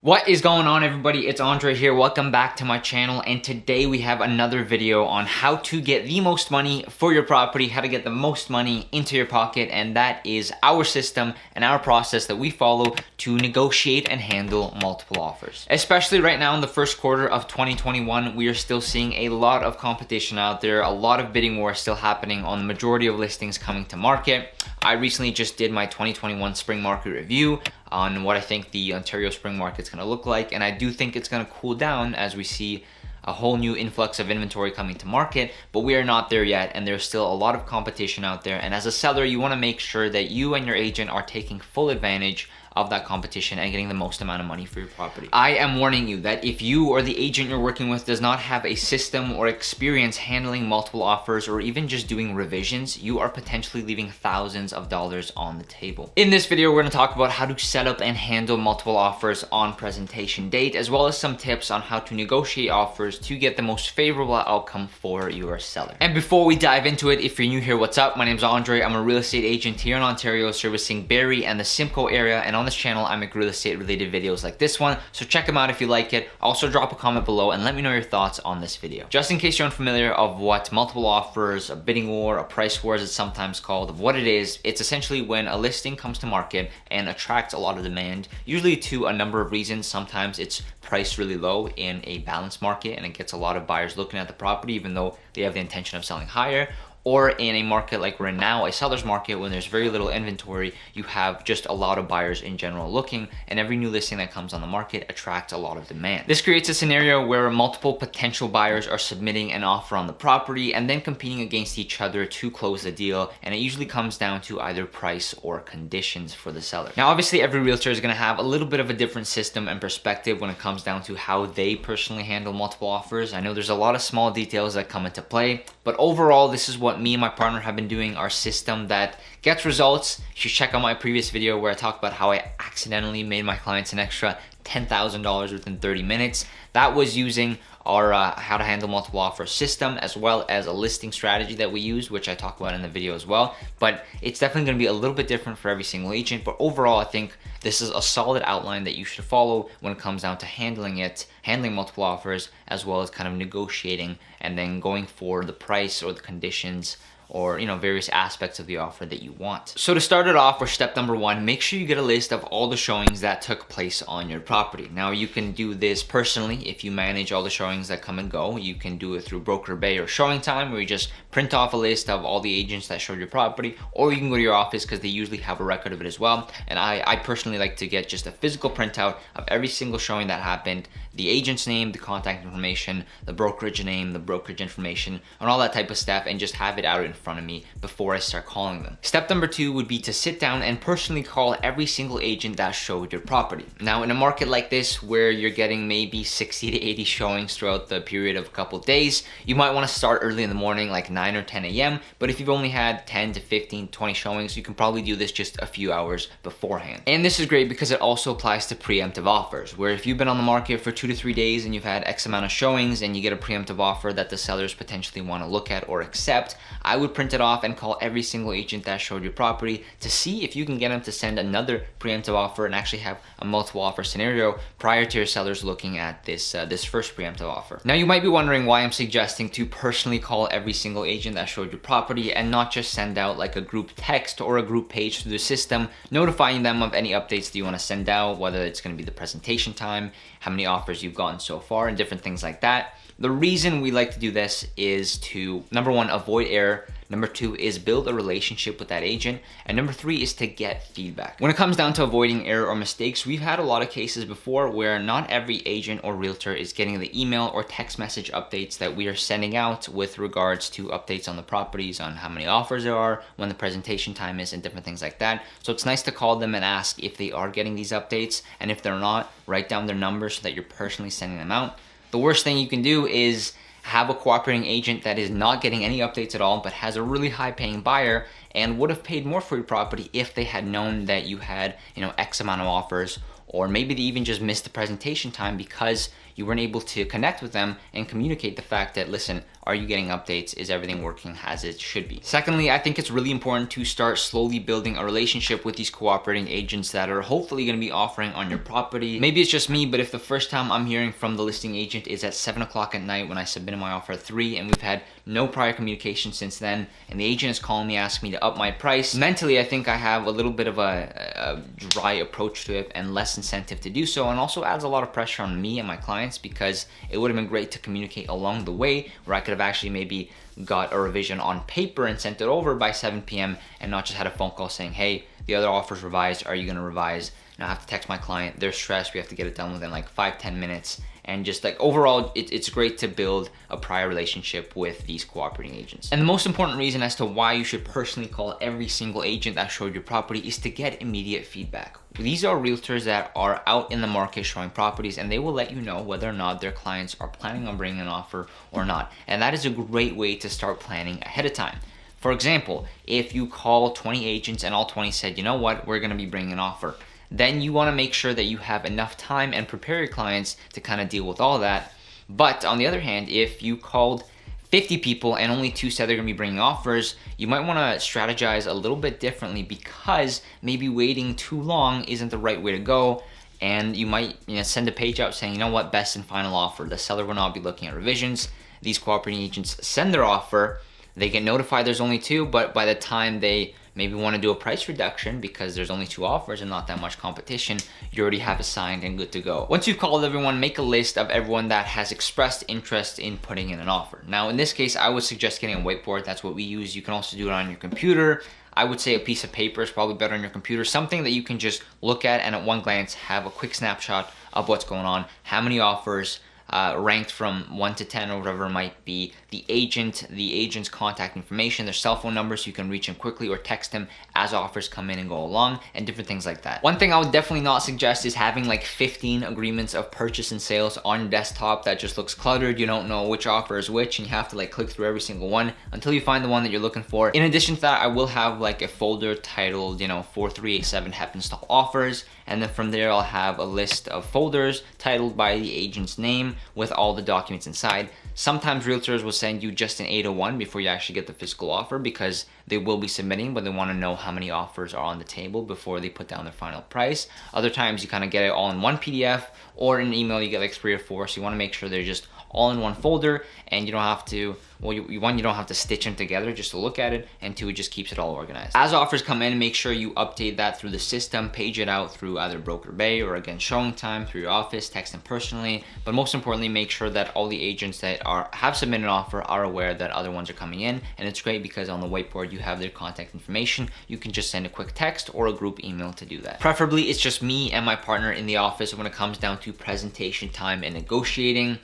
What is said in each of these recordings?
What is going on, everybody? It's Andre here. Welcome back to my channel, and today we have another video on how to get the most money for your property, how to get the most money into your pocket, and that is our system and our process that we follow to negotiate and handle multiple offers. Especially right now in the first quarter of 2021, we are still seeing a lot of competition out there, a lot of bidding war still happening on the majority of listings coming to market. I recently just did my 2021 spring market review on what I think the Ontario spring market's gonna look like, and I do think it's gonna cool down as we see a whole new influx of inventory coming to market, but we are not there yet, and there's still a lot of competition out there. And as a seller, you wanna make sure that you and your agent are taking full advantage of that competition and getting the most amount of money for your property. I am warning you that if you or the agent you're working with does not have a system or experience handling multiple offers or even just doing revisions, you are potentially leaving thousands of dollars on the table. In this video, we're gonna talk about how to set up and handle multiple offers on presentation date, as well as some tips on how to negotiate offers to get the most favorable outcome for your seller. And before we dive into it, if you're new here, what's up? My name is Andre. I'm a real estate agent here in Ontario, servicing Barrie and the Simcoe area, and on this channel I make real estate related videos like this one, so check them out if you like it. Also drop a comment below and let me know your thoughts on this video. Just in case you're unfamiliar of what multiple offers, a bidding war, a price war as it's sometimes called, of what it is, it's essentially when a listing comes to market and attracts a lot of demand, usually to a number of reasons. Sometimes it's priced really low in a balanced market and it gets a lot of buyers looking at the property even though they have the intention of selling higher. Or in a market like we're in now, a seller's market, when there's very little inventory, you have just a lot of buyers in general looking, and every new listing that comes on the market attracts a lot of demand. This creates a scenario where multiple potential buyers are submitting an offer on the property and then competing against each other to close the deal, and it usually comes down to either price or conditions for the seller. Now, obviously, every realtor is going to have a little bit of a different system and perspective when it comes down to how they personally handle multiple offers. I know there's a lot of small details that come into play, but overall, this is what me and my partner have been doing, our system that gets results. You should check out my previous video where I talked about how I accidentally made my clients an extra $10,000 within 30 minutes. That was using our how to handle multiple offer system, as well as a listing strategy that we use, which I talk about in the video as well. But it's definitely going to be a little bit different for every single agent. But overall, I think this is a solid outline that you should follow when it comes down to handling multiple offers, as well as kind of negotiating and then going for the price or the conditions, or various aspects of the offer that you want. So to start it off, for step number one, make sure you get a list of all the showings that took place on your property. Now, you can do this personally if you manage all the showings that come and go. You can do it through brokerbay or showingtime, where you just print off a list of all the agents that showed your property, or you can go to your office because they usually have a record of it as well. And I personally like to get just a physical printout of every single showing that happened, the agent's name, the contact information, the brokerage name, the brokerage information, and all that type of stuff, and just have it out in front of me before I start calling them. Step number two would be to sit down and personally call every single agent that showed your property. Now, in a market like this where you're getting maybe 60 to 80 showings throughout the period of a couple of days, you might want to start early in the morning, like 9 or 10 a.m. But if you've only had 10 to 15, 20 showings, you can probably do this just a few hours beforehand. And this is great because it also applies to preemptive offers, where if you've been on the market for 2 to 3 days and you've had X amount of showings and you get a preemptive offer that the sellers potentially want to look at or accept, I would print it off and call every single agent that showed your property to see if you can get them to send another preemptive offer and actually have a multiple offer scenario prior to your sellers looking at this first preemptive offer. Now, you might be wondering why I'm suggesting to personally call every single agent that showed your property and not just send out like a group text or a group page through the system, notifying them of any updates that you want to send out, whether it's going to be the presentation time, how many offers you've gotten so far, and different things like that. The reason we like to do this is to, number one, avoid error. Number two is build a relationship with that agent. And number three is to get feedback. When it comes down to avoiding error or mistakes, we've had a lot of cases before where not every agent or realtor is getting the email or text message updates that we are sending out with regards to updates on the properties, on how many offers there are, when the presentation time is, and different things like that. So it's nice to call them and ask if they are getting these updates. And if they're not, write down their numbers so that you're personally sending them out. The worst thing you can do is have a cooperating agent that is not getting any updates at all, but has a really high paying buyer and would have paid more for your property if they had known that you had, X amount of offers, or maybe they even just missed the presentation time because you weren't able to connect with them and communicate the fact that, listen, are you getting updates? Is everything working as it should be? Secondly, I think it's really important to start slowly building a relationship with these cooperating agents that are hopefully going to be offering on your property. Maybe it's just me, but if the first time I'm hearing from the listing agent is at 7 o'clock at night when I submitted my offer at 3, and we've had no prior communication since then, and the agent is calling me asking me to up my price, mentally I think I have a little bit of a dry approach to it and less incentive to do so, and also adds a lot of pressure on me and my clients, because it would have been great to communicate along the way where I could have actually maybe got a revision on paper and sent it over by 7 p.m. and not just had a phone call saying, hey, the other offer's revised, are you gonna revise? Now I have to text my client, they're stressed, we have to get it done within like 5-10 minutes. And just like overall, it's great to build a prior relationship with these cooperating agents. And the most important reason as to why you should personally call every single agent that showed your property is to get immediate feedback. These are realtors that are out in the market showing properties, and they will let you know whether or not their clients are planning on bringing an offer or not. And that is a great way to start planning ahead of time. For example, if you call 20 agents and all 20 said, you know what, we're gonna be bringing an offer, then you wanna make sure that you have enough time and prepare your clients to kind of deal with all that. But on the other hand, if you called 50 people and only 2 said they're gonna be bringing offers, you might wanna strategize a little bit differently, because maybe waiting too long isn't the right way to go. And you might send a page out saying, you know what, best and final offer. The seller will not be looking at revisions. These cooperating agents send their offer, they get notified there's only 2, but by the time they maybe want to do a price reduction because there's only 2 offers and not that much competition, you already have it signed and good to go. Once you've called everyone, make a list of everyone that has expressed interest in putting in an offer. Now in this case, I would suggest getting a whiteboard. That's what we use. You can also do it on your computer. I would say a piece of paper is probably better on your computer, something that you can just look at and at one glance have a quick snapshot of what's going on, how many offers, ranked from 1 to 10 or whatever it might be, the agent's contact information, their cell phone number so you can reach them quickly or text them as offers come in and go along, and different things like that. One thing I would definitely not suggest is having like 15 agreements of purchase and sales on your desktop that just looks cluttered. You don't know which offer is which, and you have to like click through every single one until you find the one that you're looking for. In addition to that, I will have like a folder titled 4387 HEP install offers, and then from there I'll have a list of folders titled by the agent's name with all the documents inside. Sometimes realtors will send you just an 801 before you actually get the physical offer, because they will be submitting, but they want to know how many offers are on the table before they put down their final price. Other times you kind of get it all in one PDF, or in an email you get like 3 or 4, so you want to make sure they're just all in one folder, and you don't have to, well, you don't have to stitch them together just to look at it, and 2, it just keeps it all organized. As offers come in, make sure you update that through the system, page it out through either brokerbay or again showingtime through your office, text them personally, but most importantly, make sure that all the agents that have submitted an offer are aware that other ones are coming in. And it's great because on the whiteboard you have their contact information. You can just send a quick text or a group email to do that. Preferably it's just me and my partner in the office when it comes down to presentation time and negotiating.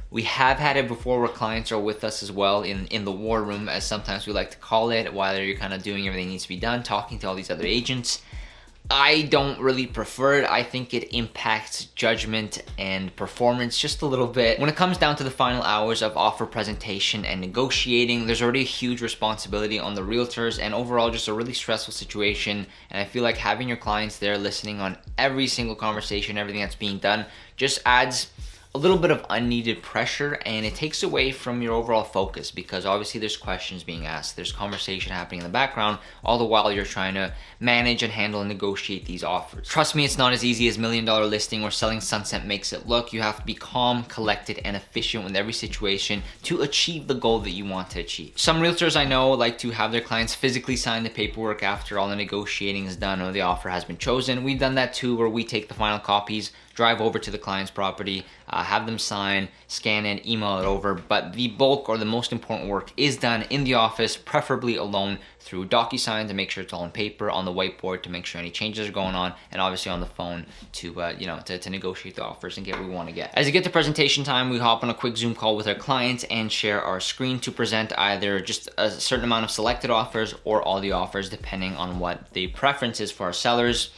We have had it before where clients are with us as well in the war room, as sometimes we like to call it, while you're kind of doing everything that needs to be done, talking to all these other agents. I don't really prefer it. I think it impacts judgment and performance just a little bit. When it comes down to the final hours of offer presentation and negotiating, there's already a huge responsibility on the realtors, and overall just a really stressful situation. And I feel like having your clients there listening on every single conversation, everything that's being done, just adds a little bit of unneeded pressure, and it takes away from your overall focus, because obviously there's questions being asked, there's conversation happening in the background, all the while you're trying to manage and handle and negotiate these offers. Trust me, it's not as easy as $1 Million Listing or Selling Sunset makes it look. You have to be calm, collected, and efficient with every situation to achieve the goal that you want to achieve. Some realtors I know like to have their clients physically sign the paperwork after all the negotiating is done or the offer has been chosen. We've done that too, where we take the final copies, drive over to the client's property, have them sign, scan it, email it over, but the bulk or the most important work is done in the office, preferably alone, through DocuSign to make sure it's all on paper, on the whiteboard to make sure any changes are going on, and obviously on the phone to to negotiate the offers and get what we want to get. As you get to presentation time, we hop on a quick Zoom call with our clients and share our screen to present either just a certain amount of selected offers or all the offers, depending on what the preference is for our sellers.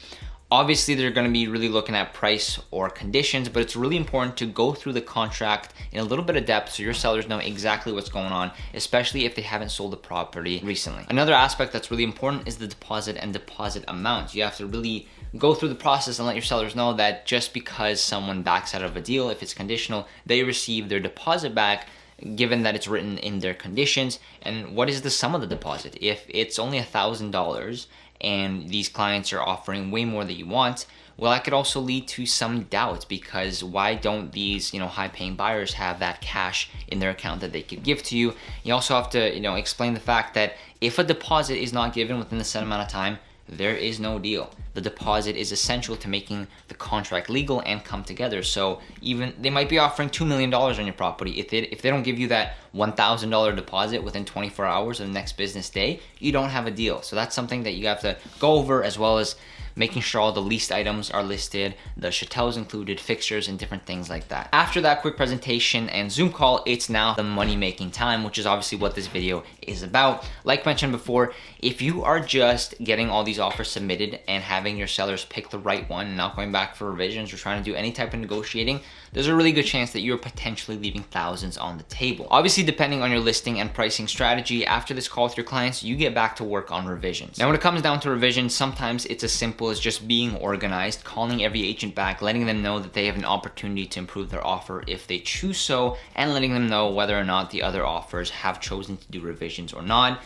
Obviously, they're going to be really looking at price or conditions, but it's really important to go through the contract in a little bit of depth so your sellers know exactly what's going on, especially if they haven't sold the property recently. Another aspect that's really important is the deposit and deposit amount. You have to really go through the process and let your sellers know that just because someone backs out of a deal, if it's conditional, they receive their deposit back, given that it's written in their conditions. And what is the sum of the deposit? If it's only $1,000 and these clients are offering way more than you want, well, that could also lead to some doubt, because why don't these, high-paying buyers have that cash in their account that they could give to you? You also have to, explain the fact that if a deposit is not given within the set amount of time, there is no deal. The deposit is essential to making the contract legal and come together. So even they might be offering $2 million on your property. If they don't give you that $1,000 deposit within 24 hours of the next business day, you don't have a deal. So that's something that you have to go over, as well as making sure all the leased items are listed, the chatels included, fixtures, and different things like that. After that quick presentation and Zoom call, it's now the money-making time, which is obviously what this video is about. Like mentioned before, if you are just getting all these offers submitted and having your sellers pick the right one and not going back for revisions or trying to do any type of negotiating, there's a really good chance that you're potentially leaving thousands on the table. Obviously, depending on your listing and pricing strategy, after this call with your clients, you get back to work on revisions. Now, when it comes down to revisions, sometimes it's as simple as just being organized, calling every agent back, letting them know that they have an opportunity to improve their offer if they choose so, and letting them know whether or not the other offers have chosen to do revisions or not.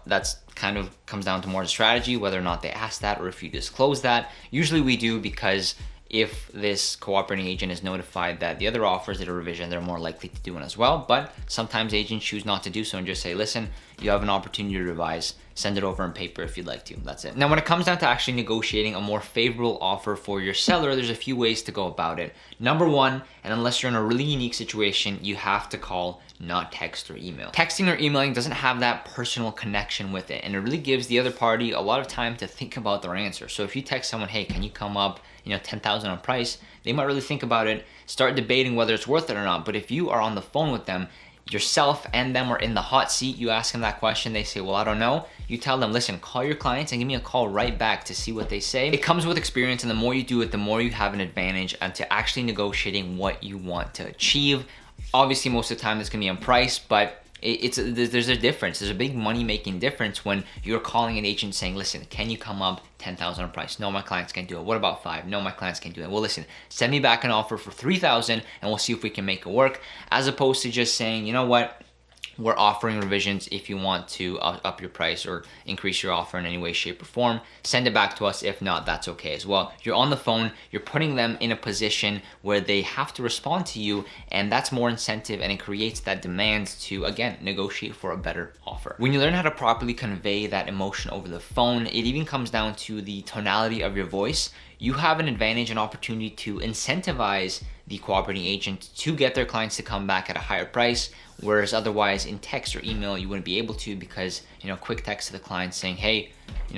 That's kind of comes down to more the strategy, whether or not they ask that or if you disclose that. Usually we do, because if this cooperating agent is notified that the other offers did a revision, they're more likely to do one as well. But sometimes agents choose not to do so and just say, listen, you have an opportunity to revise, send it over on paper if you'd like to. That's it. Now, when it comes down to actually negotiating a more favorable offer for your seller, there's a few ways to go about it. Number one, and unless you're in a really unique situation, you have to call, not text or email. Texting or emailing doesn't have that personal connection with it, and it really gives the other party a lot of time to think about their answer. So if you text someone, hey, can you come up, $10,000 on price, they might really think about it, start debating whether it's worth it or not. But if you are on the phone with them, yourself and them are in the hot seat, you ask them that question, they say, well, I don't know. You tell them, listen, call your clients and give me a call right back to see what they say. It comes with experience, and the more you do it, the more you have an advantage into actually negotiating what you want to achieve. Obviously, most of the time it's gonna be on price, but there's a difference. There's a big money-making difference when you're calling an agent saying, listen, can you come up 10,000 on price? No, my clients can't do it. What about 5? No, my clients can't do it. Well, listen, send me back an offer for 3,000 and we'll see if we can make it work, as opposed to just saying, you know what, we're offering revisions. If you want to up your price or increase your offer in any way, shape, or form, send it back to us. If not, that's okay as well. You're on the phone, you're putting them in a position where they have to respond to you, and that's more incentive, and it creates that demand to, again, negotiate for a better offer. When you learn how to properly convey that emotion over the phone, it even comes down to the tonality of your voice. You have an advantage and opportunity to incentivize the cooperating agent to get their clients to come back at a higher price, whereas otherwise in text or email you wouldn't be able to, because quick text to the client saying, hey,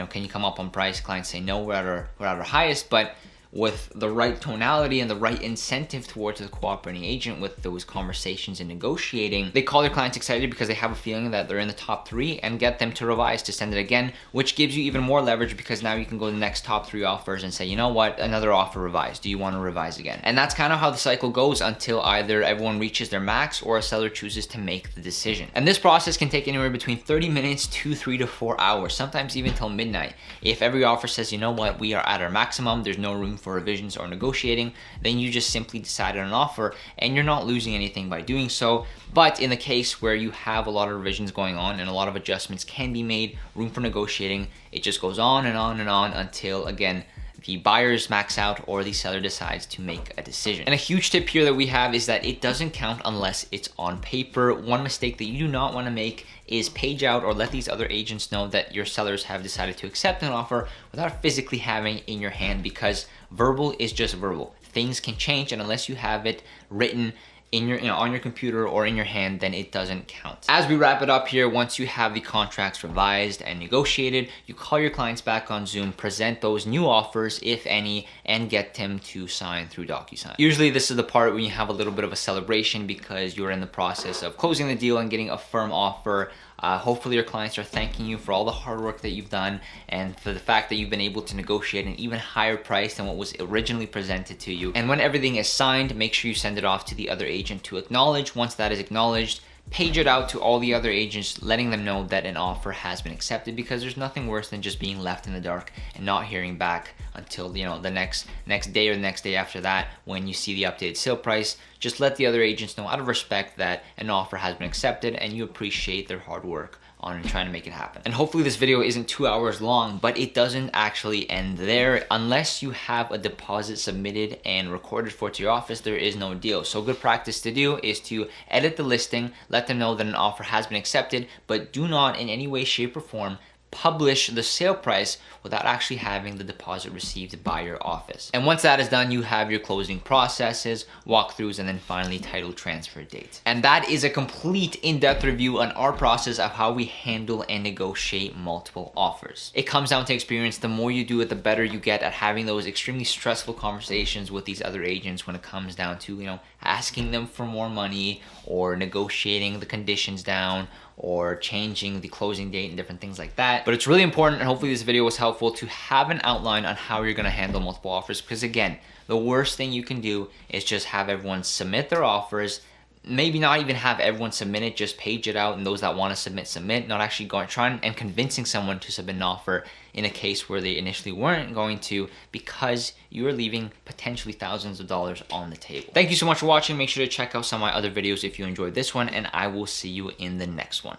can you come up on price? Clients say no, we're at our highest. But with the right tonality and the right incentive towards the cooperating agent with those conversations and negotiating, they call their clients excited because they have a feeling that they're in the top 3, and get them to revise, to send it again, which gives you even more leverage, because now you can go to the next top 3 offers and say, you know what, another offer revised. Do you want to revise again? And that's kind of how the cycle goes until either everyone reaches their max or a seller chooses to make the decision. And this process can take anywhere between 30 minutes to 3 to 4 hours, sometimes even till midnight. If every offer says, you know what, we are at our maximum, there's no room for revisions or negotiating, then you just simply decide on an offer, and you're not losing anything by doing so. But in the case where you have a lot of revisions going on and a lot of adjustments can be made, room for negotiating, it just goes on and on and on until, again, the buyers max out or the seller decides to make a decision. And a huge tip here that we have is that it doesn't count unless it's on paper. One mistake that you do not want to make is page out or let these other agents know that your sellers have decided to accept an offer without physically having it in your hand, because verbal is just verbal. Things can change, and unless you have it written in your, on your computer or in your hand, then it doesn't count. As we wrap it up here, once you have the contracts revised and negotiated, you call your clients back on Zoom, present those new offers, if any, and get them to sign through DocuSign. Usually this is the part when you have a little bit of a celebration because you're in the process of closing the deal and getting a firm offer. Hopefully your clients are thanking you for all the hard work that you've done and for the fact that you've been able to negotiate an even higher price than what was originally presented to you. And when everything is signed, make sure you send it off to the other agent to acknowledge. Once that is acknowledged, page it out to all the other agents, letting them know that an offer has been accepted, because there's nothing worse than just being left in the dark and not hearing back until, you know, the next day or the next day after that when you see the updated sale price. Just let the other agents know out of respect that an offer has been accepted and you appreciate their hard work on trying to make it happen. And hopefully this video isn't 2 hours long, but it doesn't actually end there. Unless you have a deposit submitted and recorded for to your office, there is no deal. So good practice to do is to edit the listing, let them know that an offer has been accepted, but do not in any way, shape, or form publish the sale price without actually having the deposit received by your office. And once that is done, you have your closing processes, walkthroughs, and then finally title transfer date. And that is a complete in-depth review on our process of how we handle and negotiate multiple offers. It comes down to experience. The more you do it, the better you get at having those extremely stressful conversations with these other agents when it comes down to, you know, asking them for more money or negotiating the conditions down or changing the closing date and different things like that. But it's really important, and hopefully this video was helpful, to have an outline on how you're gonna handle multiple offers, because again, the worst thing you can do is just have everyone submit their offers, maybe not even have everyone submit it, just page it out, and those that want to submit, not actually going trying and convincing someone to submit an offer in a case where they initially weren't going to, because you are leaving potentially thousands of dollars on the table. Thank you so much for watching. Make sure to check out some of my other videos if you enjoyed this one, and I will see you in the next one.